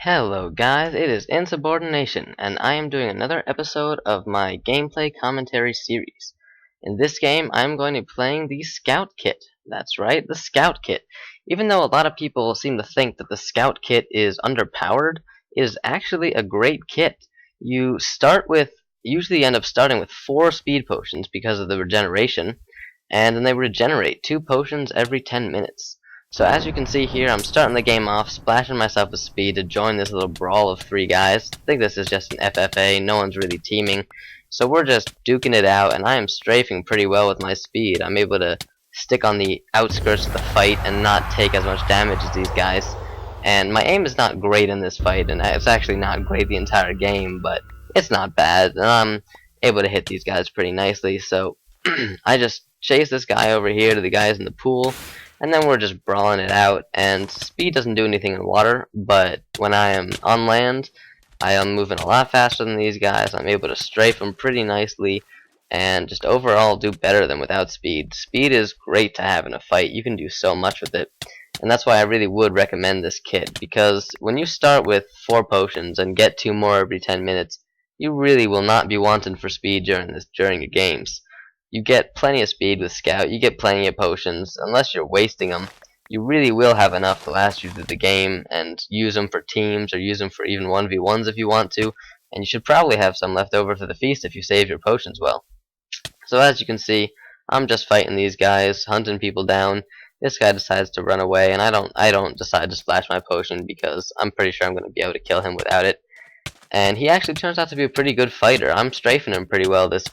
Hello guys, it is Insubordination, and I am doing another episode of my gameplay commentary series. In this game, I'm going to be playing the Scout Kit. That's right, the Scout Kit. Even though a lot of people seem to think that the Scout Kit is underpowered, it is actually a great kit. Usually end up starting with 4 speed potions because of the regeneration, and then they regenerate 2 potions every 10 minutes. So as you can see here, I'm starting the game off, splashing myself with speed to join this little brawl of 3 guys. I think this is just an FFA, no one's really teaming. So we're just duking it out, and I am strafing pretty well with my speed. I'm able to stick on the outskirts of the fight and not take as much damage as these guys. And my aim is not great in this fight, and it's actually not great the entire game, but it's not bad. And I'm able to hit these guys pretty nicely, so I just chase this guy over here to the guys in the pool, and then we're just brawling it out. And speed doesn't do anything in water, but when I am on land, I am moving a lot faster than these guys. I'm able to strafe them pretty nicely, and just overall do better than without speed. Speed is great to have in a fight. You can do so much with it, and that's why I really would recommend this kit, because when you start with 4 potions and get 2 more every 10 minutes, you really will not be wanting for speed during your games. You get plenty of speed with Scout, you get plenty of potions. Unless you're wasting them, you really will have enough to last you through the game and use them for teams or use them for even 1v1s if you want to. And you should probably have some left over for the feast if you save your potions well. So as you can see, I'm just fighting these guys, hunting people down. This guy decides to run away, and I don't decide to splash my potion because I'm pretty sure I'm going to be able to kill him without it. And he actually turns out to be a pretty good fighter. I'm strafing him pretty well this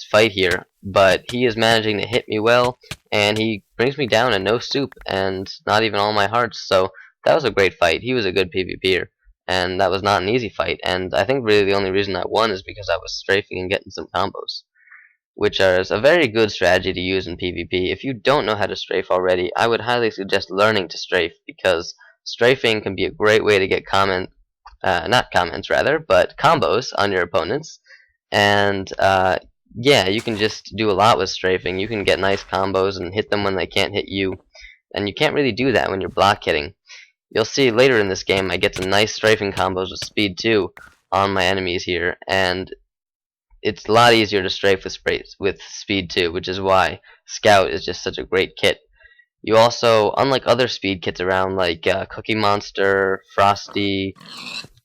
fight here, but he is managing to hit me well, and he brings me down in no soup and not even all my hearts. So that was a great fight. He was a good PvPer, and that was not an easy fight. And I think really the only reason I won is because I was strafing and getting some combos, which is a very good strategy to use in PvP. If you don't know how to strafe already, I would highly suggest learning to strafe, because strafing can be a great way to get not comments rather, but combos on your opponents. And yeah, you can just do a lot with strafing. You can get nice combos and hit them when they can't hit you, and you can't really do that when you're block hitting. You'll see later in this game I get some nice strafing combos with speed 2 on my enemies here, and it's a lot easier to strafe with speed 2, which is why Scout is just such a great kit. You also, unlike other speed kits around like Cookie Monster, Frosty,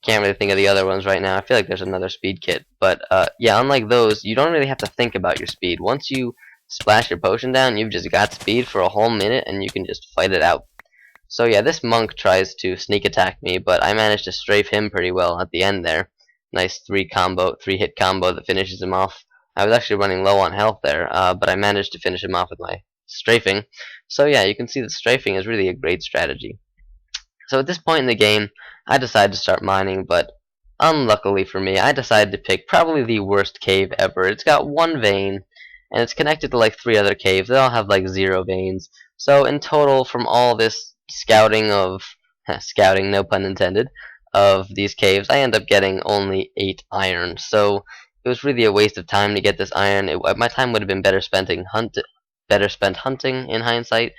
can't really think of the other ones right now. I feel like there's another speed kit. But yeah, unlike those, you don't really have to think about your speed. Once you splash your potion down, you've just got speed for a whole minute, and you can just fight it out. So yeah, this monk tries to sneak attack me, but I managed to strafe him pretty well at the end there. Nice 3-hit combo that finishes him off. I was actually running low on health there, but I managed to finish him off with my strafing. So yeah, you can see that strafing is really a great strategy. So at this point in the game, I decided to start mining, but unluckily for me, I decided to pick probably the worst cave ever. It's got 1 vein, and it's connected to like 3 other caves. They all have like 0 veins. So in total, from all this scouting of scouting, no pun intended, of these caves, I end up getting only 8 iron. So it was really a waste of time to get this iron. My time would have been better spent hunting in hindsight.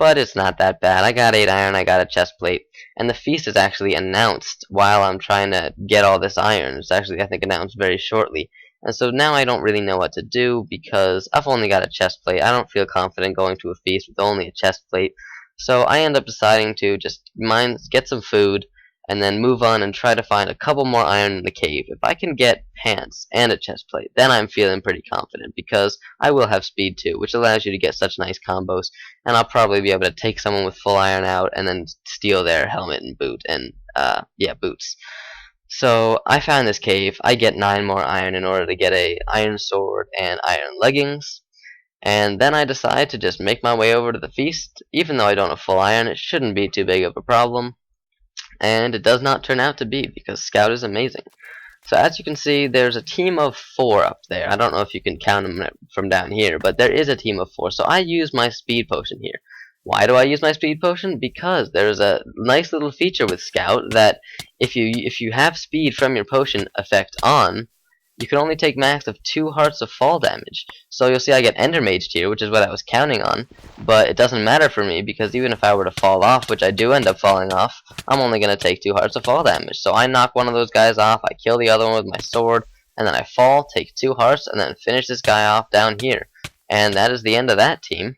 But it's not that bad. I got 8 iron, I got a chest plate, and the feast is actually announced while I'm trying to get all this iron. It's actually, I think, announced very shortly. And so now I don't really know what to do, because I've only got a chest plate. I don't feel confident going to a feast with only a chest plate. So I end up deciding to just get some food, and then move on and try to find a couple more iron in the cave. If I can get pants and a chest plate, then I'm feeling pretty confident, because I will have speed 2, which allows you to get such nice combos, and I'll probably be able to take someone with full iron out and then steal their helmet and boot, and yeah, boots. So I found this cave. I get 9 more iron in order to get a iron sword and iron leggings. And then I decide to just make my way over to the feast. Even though I don't have full iron, it shouldn't be too big of a problem. And it does not turn out to be, because Scout is amazing. So as you can see, there's a team of 4 up there. I don't know if you can count them from down here, but there is a team of 4. So I use my speed potion here. Why do I use my speed potion? Because there's a nice little feature with Scout that if you have speed from your potion effect on, you can only take max of 2 hearts of fall damage. So you'll see I get Ender Maged here, which is what I was counting on, but it doesn't matter for me because even if I were to fall off, which I do end up falling off, I'm only going to take 2 hearts of fall damage. So I knock one of those guys off, I kill the other one with my sword, and then I fall, take 2 hearts, and then finish this guy off down here. And that is the end of that team.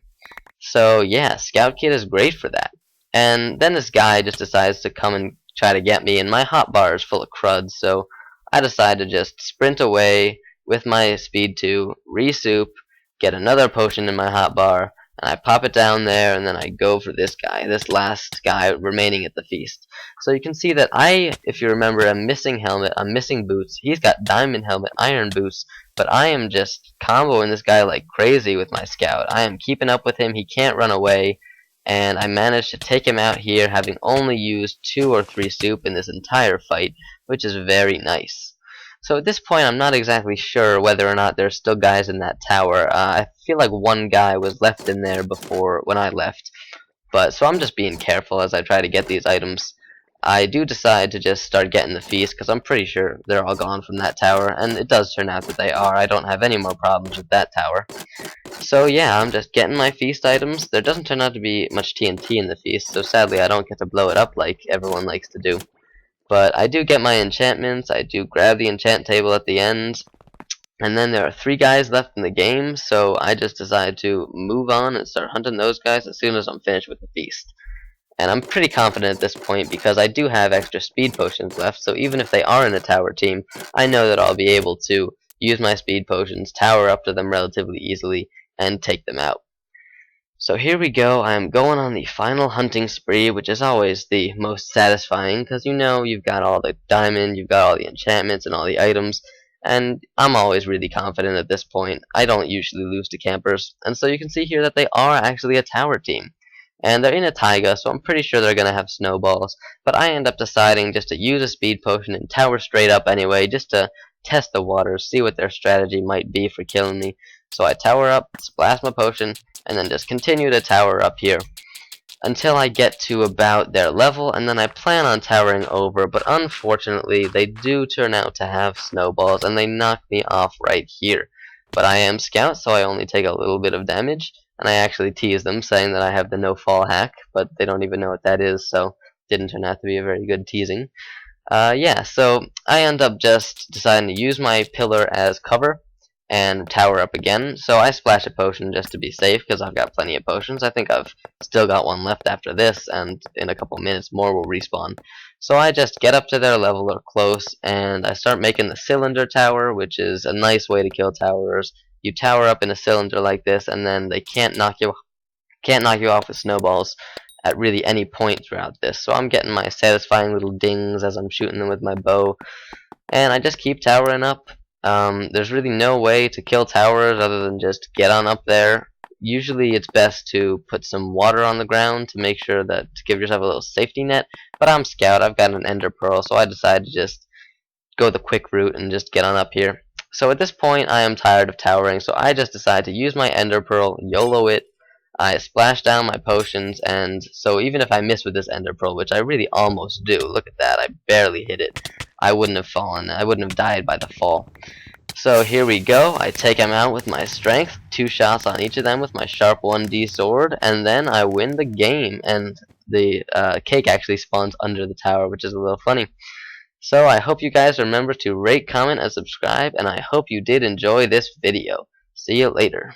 So yeah, Scout Kit is great for that. And then this guy just decides to come and try to get me, and my hotbar is full of crud, so I decide to just sprint away with my speed 2, re-soup, get another potion in my hotbar, and I pop it down there, and then I go for this guy, this last guy remaining at the feast. So you can see that I, if you remember, am missing helmet, I'm missing boots, he's got diamond helmet, iron boots, but I am just comboing this guy like crazy with my scout. I am keeping up with him, he can't run away, and I managed to take him out here having only used 2 or 3 soup in this entire fight, which is very nice. So at this point I'm not exactly sure whether or not there's still guys in that tower. I feel like one guy was left in there before when I left, but so I'm just being careful as I try to get these items. I do decide to just start getting the feast because I'm pretty sure they're all gone from that tower, and it does turn out that they are. I don't have any more problems with that tower. So yeah, I'm just getting my feast items. There doesn't turn out to be much TNT in the feast, so sadly I don't get to blow it up like everyone likes to do. But I do get my enchantments, I do grab the enchant table at the end, and then there are 3 guys left in the game, so I just decide to move on and start hunting those guys as soon as I'm finished with the feast. And I'm pretty confident at this point because I do have extra speed potions left, so even if they are in a tower team, I know that I'll be able to use my speed potions, tower up to them relatively easily, and take them out. So here we go, I am going on the final hunting spree, which is always the most satisfying, because you know you've got all the diamond, you've got all the enchantments and all the items, and I'm always really confident at this point. I don't usually lose to campers, and so you can see here that they are actually a tower team. And they're in a taiga, so I'm pretty sure they're going to have snowballs, but I end up deciding just to use a speed potion and tower straight up anyway, just to test the waters, see what their strategy might be for killing me. So I tower up, splash my potion, and then just continue to tower up here until I get to about their level, and then I plan on towering over, but unfortunately they do turn out to have snowballs, and they knock me off right here. But I am scout, so I only take a little bit of damage, and I actually tease them, saying that I have the no-fall hack, but they don't even know what that is, so it didn't turn out to be a very good teasing. Yeah, so I end up just deciding to use my pillar as cover, and tower up again. So I splash a potion just to be safe, because I've got plenty of potions. I think I've still got one left after this, and in a couple minutes more will respawn. So I just get up to their level or close, and I start making the cylinder tower, which is a nice way to kill towers. You tower up in a cylinder like this, and then they can't knock you off with snowballs at really any point throughout this. So I'm getting my satisfying little dings as I'm shooting them with my bow, and I just keep towering up. There's really no way to kill towers other than just get on up there. Usually it's best to put some water on the ground to make sure that to give yourself a little safety net, but I'm scout, I've got an ender pearl, so I decided to just go the quick route and just get on up here. So at this point I am tired of towering, so I just decide to use my ender pearl, YOLO it. I splash down my potions, and so even if I miss with this ender pearl, which I really almost do, look at that, I barely hit it, I wouldn't have fallen, I wouldn't have died by the fall. So here we go, I take them out with my strength, 2 shots on each of them with my sharp 1D sword, and then I win the game, and the cake actually spawns under the tower, which is a little funny. So I hope you guys remember to rate, comment, and subscribe, and I hope you did enjoy this video. See you later.